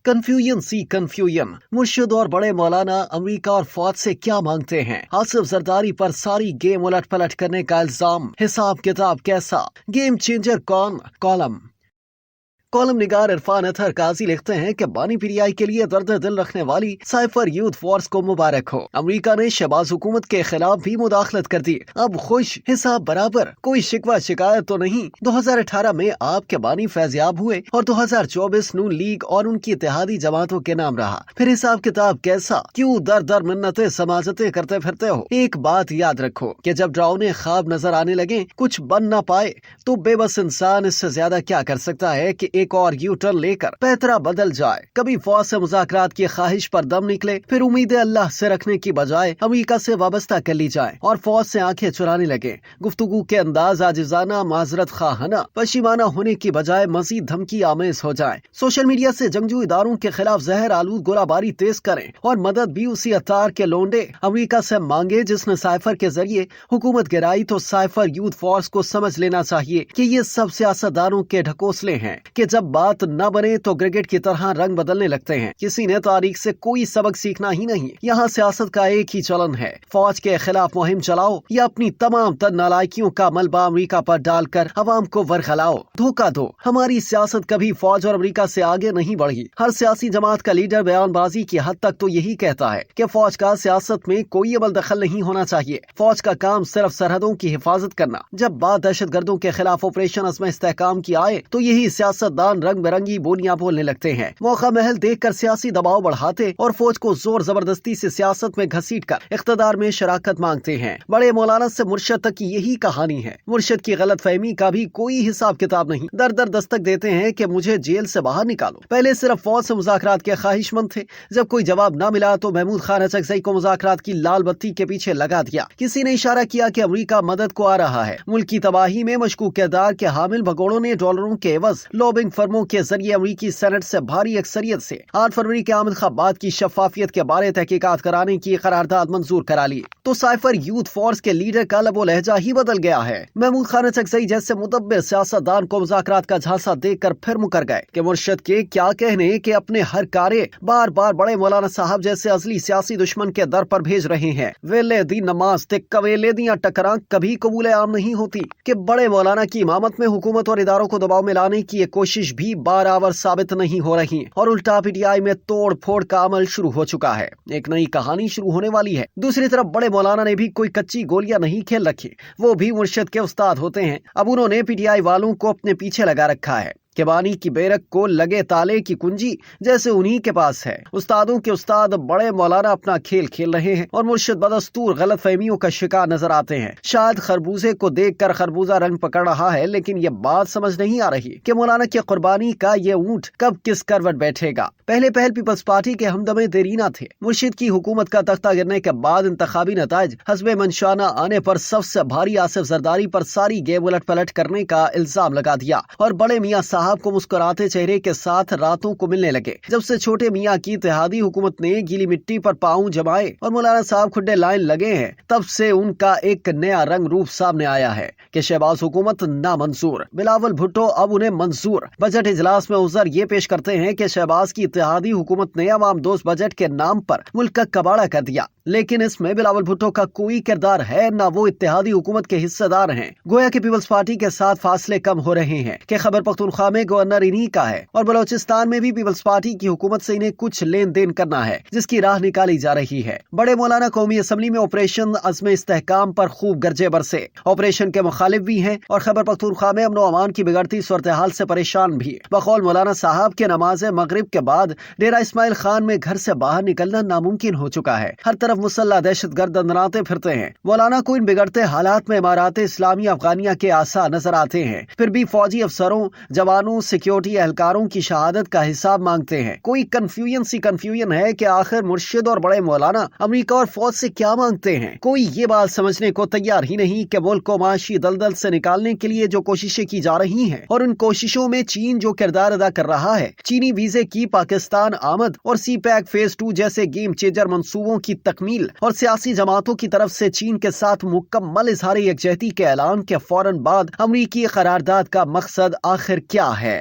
Confusion مرشد اور بڑے مولانا امریکہ اور فوج سے کیا مانگتے ہیں؟ آصف زرداری پر ساری گیم الٹ پلٹ کرنے کا الزام، حساب کتاب کیسا؟ گیم چینجر کون؟ کالم نگار عرفان اطہر قاضی لکھتے ہیں کہ بانی پی ٹی آئی کے لیے درد دل رکھنے والی سائفر یوتھ فورس کو مبارک ہو۔ امریکہ نے شہباز حکومت کے خلاف بھی مداخلت کر دی، اب خوش، حساب برابر، کوئی شکوہ شکایت تو نہیں۔ 2018 میں آپ کے بانی فیضیاب ہوئے اور 2024 نون لیگ اور ان کی اتحادی جماعتوں کے نام رہا، پھر حساب کتاب کیسا؟ کیوں در در منتیں سماجتیں کرتے پھرتے ہو؟ ایک بات یاد رکھو کہ جب ڈراؤنے خواب نظر آنے لگیں، کچھ بن نہ پائے تو بے بس انسان اس سے زیادہ کیا کر سکتا ہے کہ ایک اور یو ٹرن لے کر پیترا بدل جائے۔ کبھی فوج سے مذاکرات کی خواہش پر دم نکلے، پھر امید اللہ سے رکھنے کی بجائے امریکہ سے وابستہ کر لی جائے اور فوج سے آنکھیں چرانے لگے۔ گفتگو کے انداز عاجزانہ، معذرت خواہانہ، پشیمانہ ہونے کی بجائے مزید دھمکی آمیز ہو جائیں۔ سوشل میڈیا سے جنگجو اداروں کے خلاف زہر آلود گولہ باری تیز کریں اور مدد بھی اسی اتار کے لونڈے امریکہ سے مانگے جس نے سائفر کے ذریعے حکومت گرائی۔ تو سائفر یوتھ فورس کو سمجھ لینا چاہیے کہ یہ سب سیاستدانوں کے ڈھکوسلے ہیں کہ جب بات نہ بنے تو کرکٹ کی طرح رنگ بدلنے لگتے ہیں۔ کسی نے تاریخ سے کوئی سبق سیکھنا ہی نہیں۔ یہاں سیاست کا ایک ہی چلن ہے، فوج کے خلاف مہم چلاؤ یا اپنی تمام تر نالائکیوں کا ملبہ امریکہ پر ڈال کر عوام کو ورغلاؤ، دھوکہ دو۔ ہماری سیاست کبھی فوج اور امریکہ سے آگے نہیں بڑھی۔ ہر سیاسی جماعت کا لیڈر بیان بازی کی حد تک تو یہی کہتا ہے کہ فوج کا سیاست میں کوئی عمل دخل نہیں ہونا چاہیے، فوج کا کام صرف سرحدوں کی حفاظت کرنا۔ جب بات دہشت گردوں کے خلاف آپریشن عزم استحکام کی آئے تو یہی سیاستدان رنگ برنگی بولیاں بولنے لگتے ہیں، موقع محل دیکھ کر سیاسی دباؤ بڑھاتے اور فوج کو زور زبردستی سے سیاست میں گھسیٹ کر اقتدار میں شراکت مانگتے ہیں۔ بڑے مولانا سے مرشد تک کی یہی کہانی ہے۔ مرشد کی غلط فہمی کا بھی کوئی حساب کتاب نہیں، در در دستک دیتے ہیں کہ مجھے جیل سے باہر نکالو۔ پہلے صرف فوج سے مذاکرات کے خواہش مند تھے، جب کوئی جواب نہ ملا تو محمود خان اچکزئی کو مذاکرات کی لال بتی کے پیچھے لگا دیا۔ کسی نے اشارہ کیا کہ امریکہ مدد کو آ رہا ہے۔ ملک کی تباہی میں مشکوک کردار کے حامل بھگوڑوں نے ڈالروں کے عوض لوبنگ فرموں کے ذریعے امریکی سینٹ سے بھاری اکثریت سے 8 فروری کے آمد خبات کی شفافیت کے بارے تحقیقات کرانے کی قرارداد منظور کرا لی تو سائفر یوتھ فورس کے لیڈر کا لب و لہجہ ہی بدل گیا ہے۔ محمود خان اچکزئی جیسے مدبر سیاستدان کو مذاکرات کا جھانسا دیکھ کر پھر مکر گئے کہ مرشد کے کیا کہنے کہ اپنے ہر کارے بار بار بڑے مولانا صاحب جیسے ازلی سیاسی دشمن کے در پر بھیج رہے ہیں۔ ویلے دی نماز تے کویلے دیاں ٹکراں کبھی قبول عام نہیں ہوتی کہ بڑے مولانا کی امامت میں حکومت اور اداروں کو دباؤ میں لانے کی یہ کوشش بھی بارآور ثابت نہیں ہو رہی اور الٹا پی ٹی آئی میں توڑ پھوڑ کا عمل شروع ہو چکا ہے۔ ایک نئی کہانی شروع ہونے والی ہے۔ دوسری طرف بڑے مولانا نے بھی کوئی کچی گولیاں نہیں کھیل رکھی، وہ بھی مرشد کے استاد ہوتے ہیں۔ اب انہوں نے پی ٹی آئی والوں کو اپنے پیچھے لگا رکھا ہے کہ بانی کی بیرک کو لگے تالے کی کنجی جیسے انہی کے پاس ہے۔ استادوں کے استاد بڑے مولانا اپنا کھیل کھیل رہے ہیں اور مرشد بدستور غلط فہمیوں کا شکار نظر آتے ہیں۔ شاید خربوزے کو دیکھ کر خربوزہ رنگ پکڑ رہا ہے، لیکن یہ بات سمجھ نہیں آ رہی کہ مولانا کی قربانی کا یہ اونٹ کب کس کروٹ بیٹھے گا۔ پہلے پیپلز پارٹی کے ہمدمے دیرینہ تھے۔ مرشد کی حکومت کا تختہ گرنے کے بعد انتخابی نتائج حسب منشانہ آنے پر سب سے بھاری آصف زرداری پر ساری گیم الٹ پلٹ کرنے کا الزام لگا دیا اور بڑے میاں صاحب کو مسکراتے چہرے کے ساتھ راتوں کو ملنے لگے۔ جب سے چھوٹے میاں کی اتحادی حکومت نے گیلی مٹی پر پاؤں جمائے اور مولانا صاحب کھڈے لائن لگے ہیں، تب سے ان کا ایک نیا رنگ روپ سامنے آیا ہے کہ شہباز حکومت نامنظور، بلاول بھٹو اب انہیں منظور۔ بجٹ اجلاس میں عذر یہ پیش کرتے ہیں کہ شہباز کی اتحادی حکومت نے عوام دوست بجٹ کے نام پر ملک کا کباڑہ کر دیا، لیکن اس میں بلاول بھٹو کا کوئی کردار ہے نہ وہ اتحادی حکومت کے حصہ دار ہیں۔ گویا کہ پیپلز پارٹی کے ساتھ فاصلے کم ہو رہے ہیں کہ خیبر پختونخوا میں گورنر انہی کا ہے اور بلوچستان میں بھی پیپلز پارٹی کی حکومت سے انہیں کچھ لین دین کرنا ہے، جس کی راہ نکالی جا رہی ہے۔ بڑے مولانا قومی اسمبلی میں آپریشن عزم استحکام پر خوب گرجے برسے، آپریشن کے مخالف بھی ہیں اور خیبر پختونخوا میں امن و امان کی بگڑتی صورتحال سے پریشان بھی۔ بقول مولانا صاحب کے نماز مغرب کے بعد ڈیرہ اسماعیل خان میں گھر سے باہر نکلنا ناممکن ہو چکا ہے۔ ہر طرف مسلح دہشت گرد اندراتے پھرتے ہیں۔ مولانا کو ان بگڑتے حالات میں امارات اسلامیہ افغانیہ کے آثار نظر آتے ہیں، پھر بھی فوجی افسروں، جوانوں، سیکیورٹی اہلکاروں کی شہادت کا حساب مانگتے ہیں۔ کوئی کنفیوژن ہے کہ آخر مرشد اور بڑے مولانا امریکہ اور فوج سے کیا مانگتے ہیں۔ کوئی یہ بات سمجھنے کو تیار ہی نہیں کہ ملک کو معاشی دلدل سے نکالنے کے لیے جو کوششیں کی جا رہی ہیں اور ان کوششوں میں چین جو کردار ادا کر رہا ہے، چینی ویزے کی پاکستان آمد اور سی پیک فیز 2 جیسے گیم چینجر منصوبوں کی تکمیل اور سیاسی جماعتوں کی طرف سے چین کے ساتھ مکمل اظہار یکجہتی کے اعلان کے فوراً بعد امریکی قرارداد کا مقصد آخر کیا ہے؟